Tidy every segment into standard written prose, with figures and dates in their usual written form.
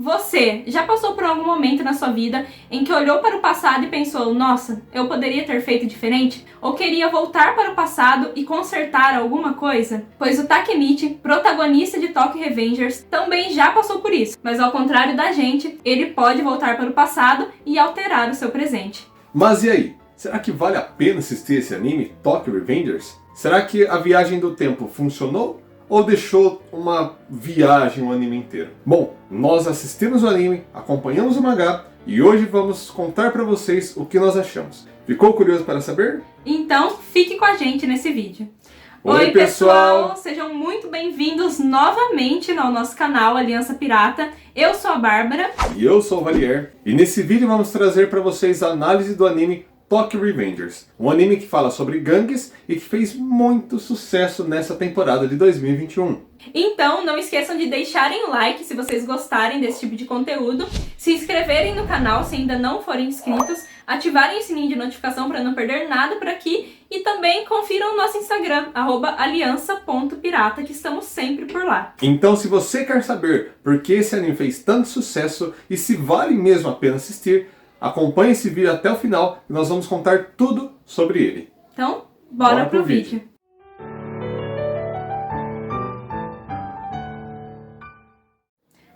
Você já passou por algum momento na sua vida em que olhou para o passado e pensou, nossa, eu poderia ter feito diferente? Ou queria voltar para o passado e consertar alguma coisa? Pois o Takemichi, protagonista de Tokyo Revengers, também já passou por isso. Mas ao contrário da gente, ele pode voltar para o passado e alterar o seu presente. Mas e aí? Será que vale a pena assistir esse anime, Tokyo Revengers? Será que a viagem do tempo funcionou? Ou deixou uma viagem o anime inteiro? Bom, nós assistimos o anime, acompanhamos o mangá e hoje vamos contar pra vocês o que nós achamos. Ficou curioso para saber? Então, fique com a gente nesse vídeo. Oi, pessoal! Sejam muito bem-vindos novamente no nosso canal Aliança Pirata. Eu sou a Bárbara. E eu sou o Valier. E nesse vídeo vamos trazer para vocês a análise do anime Tokyo Revengers, um anime que fala sobre gangues e que fez muito sucesso nessa temporada de 2021. Então, não esqueçam de deixarem o like se vocês gostarem desse tipo de conteúdo, se inscreverem no canal se ainda não forem inscritos, ativarem o sininho de notificação para não perder nada por aqui e também confiram o nosso Instagram, @aliança.pirata, que estamos sempre por lá. Então, se você quer saber por que esse anime fez tanto sucesso e se vale mesmo a pena assistir, acompanhe esse vídeo até o final e nós vamos contar tudo sobre ele. Então, bora pro vídeo.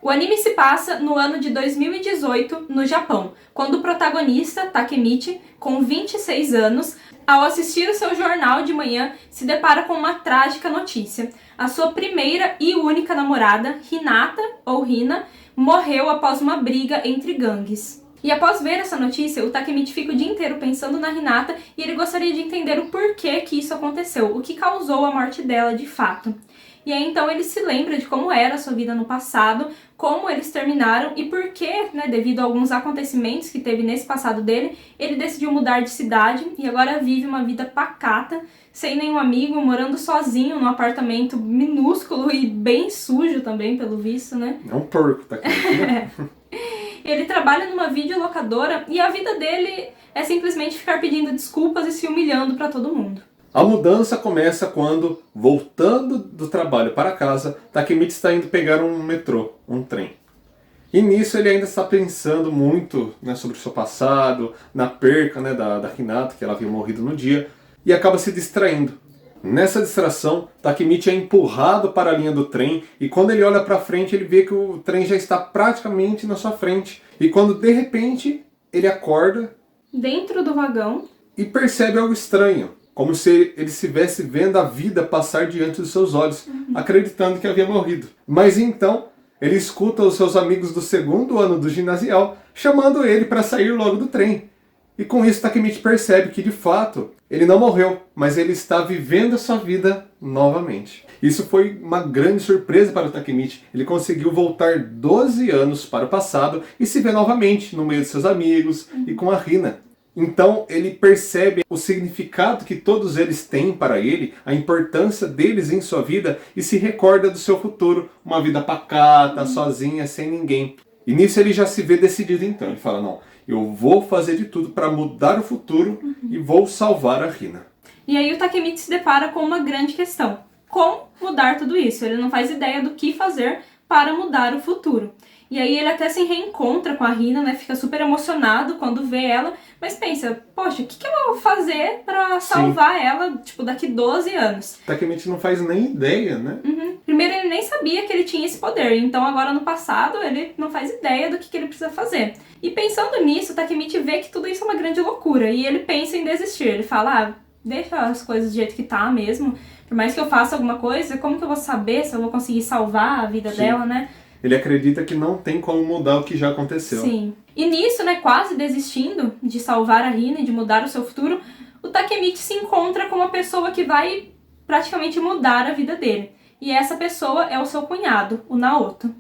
O anime se passa no ano de 2018, no Japão, quando o protagonista, Takemichi, com 26 anos, ao assistir o seu jornal de manhã, se depara com uma trágica notícia. A sua primeira e única namorada, Hinata, ou Hina, morreu após uma briga entre gangues. E após ver essa notícia, o Takemichi fica o dia inteiro pensando na Hinata e ele gostaria de entender o porquê que isso aconteceu, o que causou a morte dela de fato. E aí então ele se lembra de como era a sua vida no passado, como eles terminaram e por que, devido a alguns acontecimentos que teve nesse passado dele, ele decidiu mudar de cidade e agora vive uma vida pacata, sem nenhum amigo, morando sozinho num apartamento minúsculo e bem sujo também, pelo visto, né? É um porco, Takemichi, né? Ele trabalha numa videolocadora e a vida dele é simplesmente ficar pedindo desculpas e se humilhando pra todo mundo. A mudança começa quando, voltando do trabalho para casa, Takemichi está indo pegar um metrô, um trem. E nisso ele ainda está pensando muito sobre o seu passado, na perca da Hinata, que ela havia morrido no dia, e acaba se distraindo. Nessa distração, Takemichi é empurrado para a linha do trem e quando ele olha para frente ele vê que o trem já está praticamente na sua frente. E quando de repente ele acorda dentro do vagão e percebe algo estranho, como se ele estivesse vendo a vida passar diante dos seus olhos, acreditando que havia morrido. Mas então ele escuta os seus amigos do segundo ano do ginasial chamando ele para sair logo do trem. E com isso Takemichi percebe que de fato ele não morreu, mas ele está vivendo a sua vida novamente. Isso foi uma grande surpresa para o Takemichi. Ele conseguiu voltar 12 anos para o passado e se ver novamente no meio de seus amigos e com a Hina. Então ele percebe o significado que todos eles têm para ele, a importância deles em sua vida e se recorda do seu futuro, uma vida pacata, sozinha, sem ninguém. E nisso ele já se vê decidido então, ele fala, não, eu vou fazer de tudo para mudar o futuro e vou salvar a Hina. E aí o Takemichi se depara com uma grande questão. Como mudar tudo isso? Ele não faz ideia do que fazer para mudar o futuro. E aí ele até se reencontra com a Hina, fica super emocionado quando vê ela, mas pensa, poxa, o que eu vou fazer para salvar ela, daqui 12 anos? Takemichi não faz nem ideia, né? Primeiro ele nem sabia que ele tinha esse poder, então agora no passado ele não faz ideia do que ele precisa fazer. E pensando nisso, Takemichi vê que tudo isso é uma grande loucura, e ele pensa em desistir. Ele fala, deixa as coisas do jeito que tá mesmo, por mais que eu faça alguma coisa, como que eu vou saber se eu vou conseguir salvar a vida dela, né? Ele acredita que não tem como mudar o que já aconteceu. Sim. E nisso, quase desistindo de salvar a Hina e de mudar o seu futuro, o Takemichi se encontra com uma pessoa que vai praticamente mudar a vida dele. E essa pessoa é o seu cunhado, o Naoto.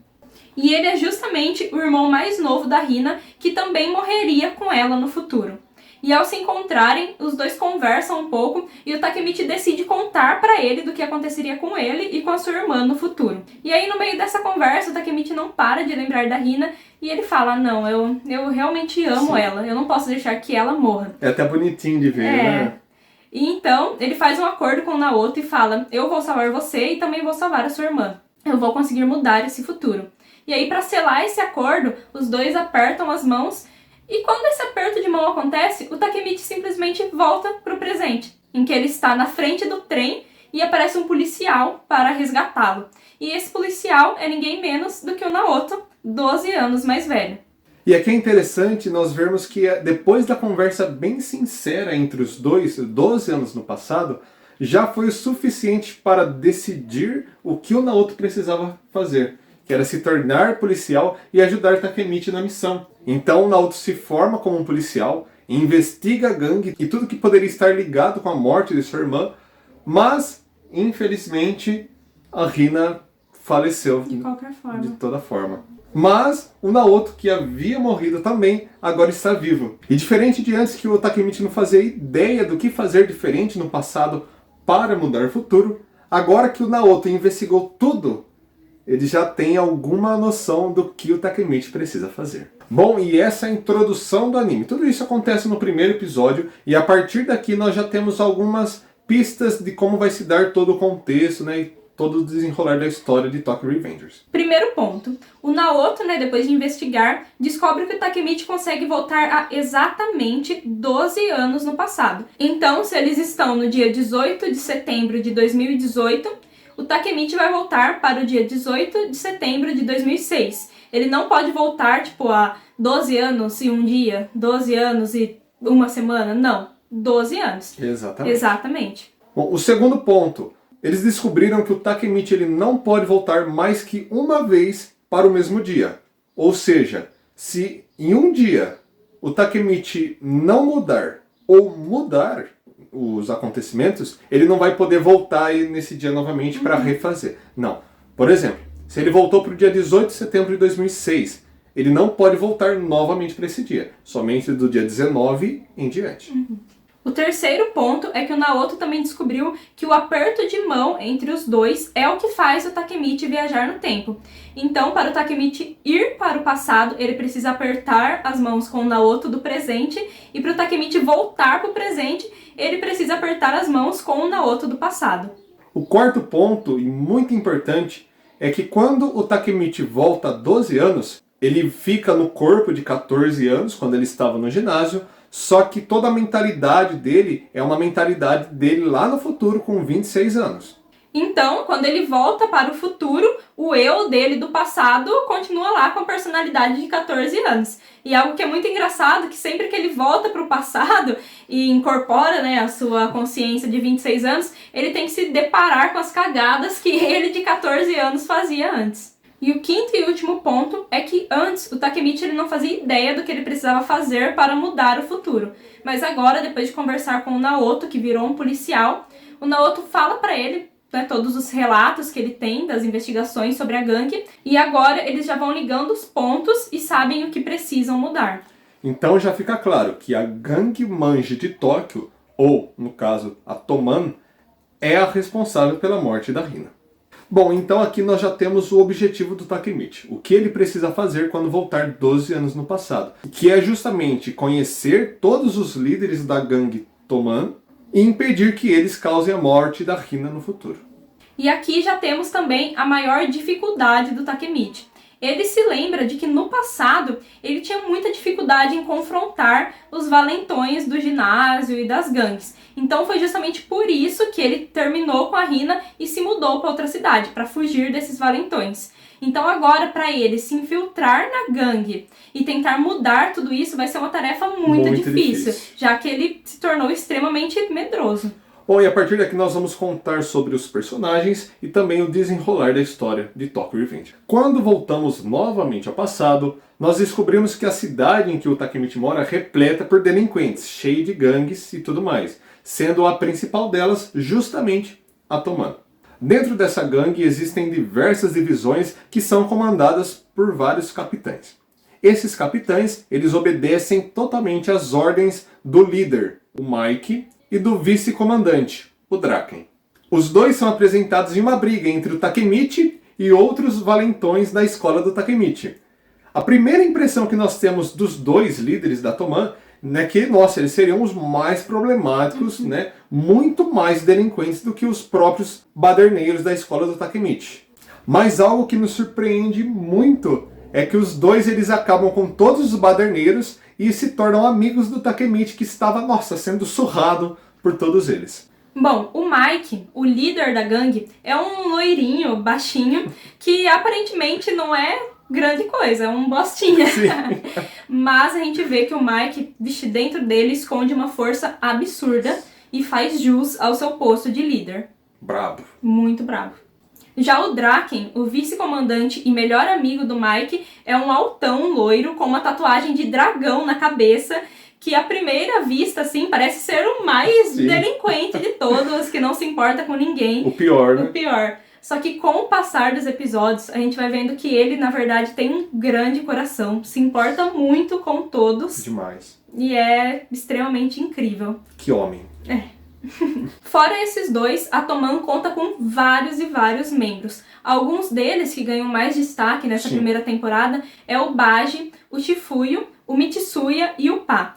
E ele é justamente o irmão mais novo da Hina, que também morreria com ela no futuro. E ao se encontrarem, os dois conversam um pouco e o Takemichi decide contar pra ele do que aconteceria com ele e com a sua irmã no futuro. E aí no meio dessa conversa, o Takemichi não para de lembrar da Hina e ele fala, não, eu realmente amo ela, eu não posso deixar que ela morra. É até bonitinho de ver, né? E então ele faz um acordo com o Naoto e fala, eu vou salvar você e também vou salvar a sua irmã. Eu vou conseguir mudar esse futuro. E aí, para selar esse acordo, os dois apertam as mãos. E quando esse aperto de mão acontece, o Takemichi simplesmente volta para o presente, em que ele está na frente do trem e aparece um policial para resgatá-lo. E esse policial é ninguém menos do que o Naoto, 12 anos mais velho. E aqui é interessante nós vermos que depois da conversa bem sincera entre os dois, 12 anos no passado, já foi o suficiente para decidir o que o Naoto precisava fazer, que era se tornar policial e ajudar Takemichi na missão. Então o Naoto se forma como um policial, investiga a gangue e tudo que poderia estar ligado com a morte de sua irmã, mas, infelizmente, a Hina faleceu De qualquer forma. de toda forma. Mas o Naoto, que havia morrido também, agora está vivo. E diferente de antes, que o Takemichi não fazia ideia do que fazer diferente no passado para mudar o futuro, agora que o Naoto investigou tudo, ele já tem alguma noção do que o Takemichi precisa fazer. Bom, e essa é a introdução do anime. Tudo isso acontece no primeiro episódio, e a partir daqui nós já temos algumas pistas de como vai se dar todo o contexto, né, e todo o desenrolar da história de Tokyo Revengers. Primeiro ponto. O Naoto, depois de investigar, descobre que o Takemichi consegue voltar a exatamente 12 anos no passado. Então, se eles estão no dia 18 de setembro de 2018, o Takemichi vai voltar para o dia 18 de setembro de 2006. Ele não pode voltar, a 12 anos e um dia, 12 anos e uma semana, não. 12 anos. Exatamente. Bom, o segundo ponto. Eles descobriram que o Takemichi ele não pode voltar mais que uma vez para o mesmo dia. Ou seja, se em um dia o Takemichi não mudar ou mudar os acontecimentos, ele não vai poder voltar nesse dia novamente para refazer. Não. Por exemplo, se ele voltou para o dia 18 de setembro de 2006, ele não pode voltar novamente para esse dia. Somente do dia 19 em diante. O terceiro ponto é que o Naoto também descobriu que o aperto de mão entre os dois é o que faz o Takemichi viajar no tempo. Então, para o Takemichi ir para o passado, ele precisa apertar as mãos com o Naoto do presente, e para o Takemichi voltar para o presente, ele precisa apertar as mãos com o Naoto do passado. O quarto ponto, e muito importante, é que quando o Takemichi volta a 12 anos, ele fica no corpo de 14 anos, quando ele estava no ginásio, só que toda a mentalidade dele é uma mentalidade dele lá no futuro com 26 anos. Então, quando ele volta para o futuro, o eu dele do passado continua lá com a personalidade de 14 anos. E algo que é muito engraçado, que sempre que ele volta para o passado e incorpora a sua consciência de 26 anos, ele tem que se deparar com as cagadas que ele de 14 anos fazia antes. E o quinto e último ponto é que antes o Takemichi ele não fazia ideia do que ele precisava fazer para mudar o futuro. Mas agora, depois de conversar com o Naoto, que virou um policial, o Naoto fala para ele todos os relatos que ele tem das investigações sobre a gangue, e agora eles já vão ligando os pontos e sabem o que precisam mudar. Então já fica claro que a gangue Manji de Tóquio, ou no caso a Toman, é a responsável pela morte da Hina. Bom, então aqui nós já temos o objetivo do Takemichi, o que ele precisa fazer quando voltar 12 anos no passado, que é justamente conhecer todos os líderes da gangue Toman e impedir que eles causem a morte da Hina no futuro. E aqui já temos também a maior dificuldade do Takemichi. Ele se lembra de que no passado ele tinha muita dificuldade em confrontar os valentões do ginásio e das gangues. Então foi justamente por isso que ele terminou com a Hina e se mudou para outra cidade, para fugir desses valentões. Então agora, para ele se infiltrar na gangue e tentar mudar tudo isso, vai ser uma tarefa muito difícil, já que ele se tornou extremamente medroso. Bom, e a partir daqui nós vamos contar sobre os personagens e também o desenrolar da história de Tokyo Revengers. Quando voltamos novamente ao passado, nós descobrimos que a cidade em que o Takemichi mora é repleta por delinquentes, cheia de gangues e tudo mais, sendo a principal delas justamente a Toman. Dentro dessa gangue existem diversas divisões que são comandadas por vários capitães. Esses capitães, eles obedecem totalmente às ordens do líder, o Mike, e do vice-comandante, o Draken. Os dois são apresentados em uma briga entre o Takemichi e outros valentões da escola do Takemichi. A primeira impressão que nós temos dos dois líderes da Toman é que, eles seriam os mais problemáticos, muito mais delinquentes do que os próprios baderneiros da escola do Takemichi. Mas algo que nos surpreende muito é que os dois eles acabam com todos os baderneiros e se tornam amigos do Takemichi, que estava, nossa, sendo surrado por todos eles. Bom, o Mike, o líder da gangue, é um loirinho, baixinho, que aparentemente não é grande coisa, é um bostinha. Mas a gente vê que o Mike, dentro dele, esconde uma força absurda e faz jus ao seu posto de líder. Brabo. Muito brabo. Já o Draken, o vice-comandante e melhor amigo do Mike, é um altão loiro com uma tatuagem de dragão na cabeça, que à primeira vista, assim, parece ser o mais delinquente de todos, que não se importa com ninguém. O pior, né? O pior. Só que com o passar dos episódios, a gente vai vendo que ele, na verdade, tem um grande coração, se importa muito com todos. Demais. E é extremamente incrível. Que homem. Fora esses dois, a Toman conta com vários e vários membros. Alguns deles que ganham mais destaque nessa primeira temporada é o Baji, o Shifuyo, o Mitsuya e o Pa.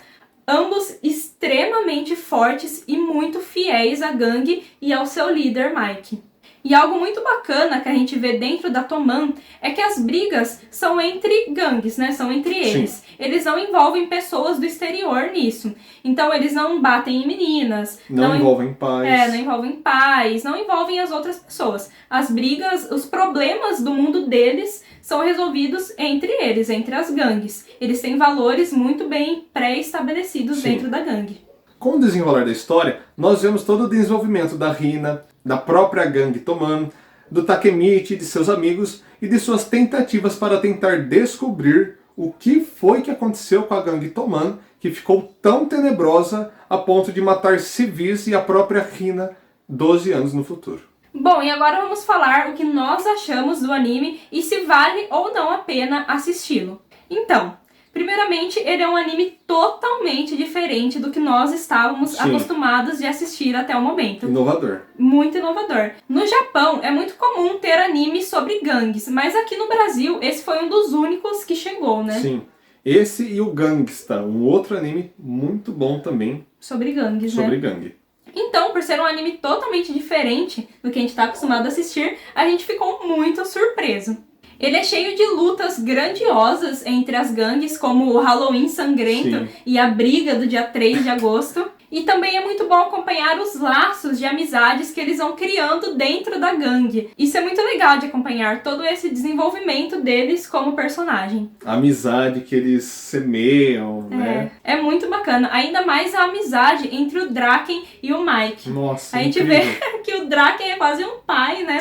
Ambos extremamente fortes e muito fiéis à gangue e ao seu líder Mike. E algo muito bacana que a gente vê dentro da Toman é que as brigas são entre gangues, né? São entre eles. Sim. Eles não envolvem pessoas do exterior nisso. Então eles não batem em meninas. Não envolvem pais. Não envolvem pais, não envolvem as outras pessoas. As brigas, os problemas do mundo deles são resolvidos entre eles, entre as gangues. Eles têm valores muito bem pré-estabelecidos dentro da gangue. Com o desenrolar da história, nós vemos todo o desenvolvimento da Hina, da própria gangue Toman, do Takemichi, de seus amigos e de suas tentativas para tentar descobrir o que foi que aconteceu com a gangue Toman, que ficou tão tenebrosa a ponto de matar civis e a própria Hina 12 anos no futuro. Bom, e agora vamos falar o que nós achamos do anime e se vale ou não a pena assisti-lo. Então, primeiramente, ele é um anime totalmente diferente do que nós estávamos acostumados de assistir até o momento. Inovador. Muito inovador. No Japão, é muito comum ter animes sobre gangues, mas aqui no Brasil, esse foi um dos únicos que chegou, né? Sim. Esse e o Gangsta, um outro anime muito bom também. Sobre gangues, sobre né? gangue. Então, por ser um anime totalmente diferente do que a gente está acostumado a assistir, a gente ficou muito surpreso. Ele é cheio de lutas grandiosas entre as gangues, como o Halloween sangrento e a briga do dia 3 de agosto. E também é muito bom acompanhar os laços de amizades que eles vão criando dentro da gangue. Isso é muito legal de acompanhar, todo esse desenvolvimento deles como personagem. A amizade que eles semeiam, né? É muito bacana. Ainda mais a amizade entre o Draken e o Mike. Nossa, a gente vê que o Draken é quase um pai, né,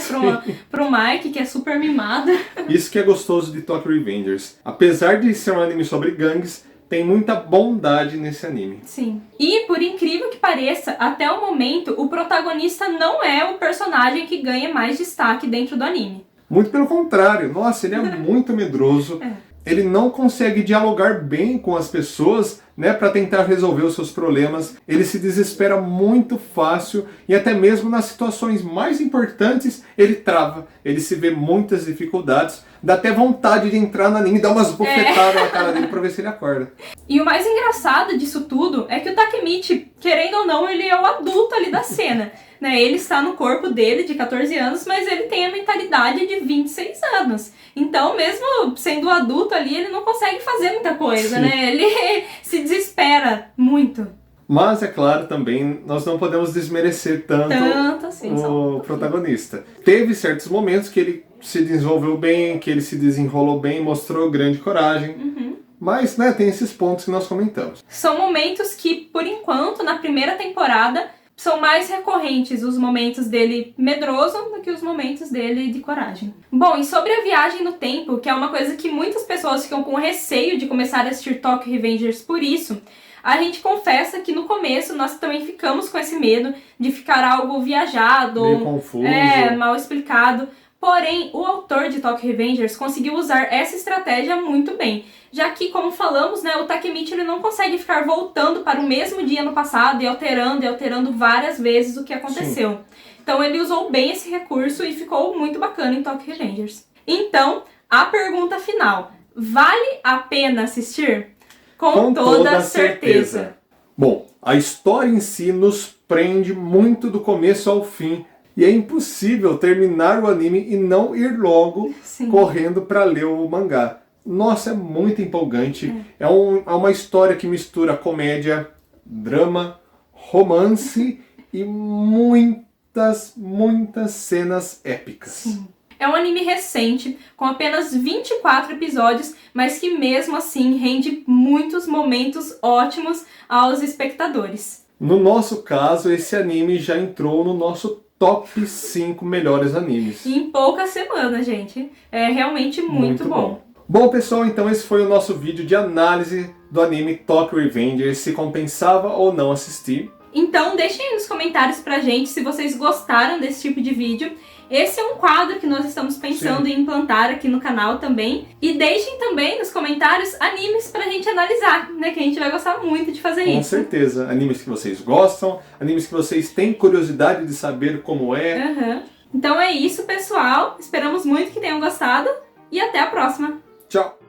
pro Mike, que é super mimado. Isso que é gostoso de Tokyo Revengers. Apesar de ser um anime sobre gangues, tem muita bondade nesse anime. Sim. E, por incrível que pareça, até o momento, o protagonista não é o personagem que ganha mais destaque dentro do anime. Muito pelo contrário. Nossa, ele é muito medroso. Ele não consegue dialogar bem com as pessoas, né, para tentar resolver os seus problemas. Ele se desespera muito fácil e até mesmo nas situações mais importantes ele trava. Ele se vê muitas dificuldades. Dá até vontade de entrar no anime e dar umas bofetadas na cara dele pra ver se ele acorda. E o mais engraçado disso tudo é que o Takemichi, querendo ou não, ele é o adulto ali da cena. Né? Ele está no corpo dele de 14 anos, mas ele tem a mentalidade de 26 anos. Então, mesmo sendo adulto ali, ele não consegue fazer muita coisa, né? Ele se desespera muito. Mas, é claro, também nós não podemos desmerecer tanto assim, o protagonista. Teve certos momentos que ele se desenvolveu bem, que ele se desenrolou bem, mostrou grande coragem. Mas, né, tem esses pontos que nós comentamos. São momentos que, por enquanto, na primeira temporada, são mais recorrentes os momentos dele medroso do que os momentos dele de coragem. Bom, e sobre a viagem no tempo, que é uma coisa que muitas pessoas ficam com receio de começar a assistir Tokyo Revengers por isso, a gente confessa que no começo nós também ficamos com esse medo de ficar algo viajado, meio confuso, mal explicado. Porém, o autor de Tokyo Revengers conseguiu usar essa estratégia muito bem, já que, como falamos, né, o Takemichi ele não consegue ficar voltando para o mesmo dia no passado e alterando várias vezes o que aconteceu. Sim. Então ele usou bem esse recurso e ficou muito bacana em Tokyo Revengers. Então, a pergunta final, vale a pena assistir? Com toda certeza. Bom, a história em si nos prende muito do começo ao fim. E é impossível terminar o anime e não ir logo Sim. correndo para ler o mangá. Nossa, é muito empolgante. É uma história que mistura comédia, drama, romance e muitas cenas épicas. Sim. É um anime recente, com apenas 24 episódios, mas que mesmo assim rende muitos momentos ótimos aos espectadores. No nosso caso, esse anime já entrou no nosso top 5 melhores animes. E em poucas semanas, gente. É realmente muito bom. Bom, pessoal, então esse foi o nosso vídeo de análise do anime Tokyo Revengers, se compensava ou não assistir. Então deixem aí nos comentários pra gente se vocês gostaram desse tipo de vídeo. Esse é um quadro que nós estamos pensando em implantar aqui no canal também. E deixem também nos comentários animes pra gente analisar, né? Que a gente vai gostar muito de fazer isso. Com certeza. Animes que vocês gostam, animes que vocês têm curiosidade de saber como é. Então é isso, pessoal. Esperamos muito que tenham gostado e até a próxima. Tchau!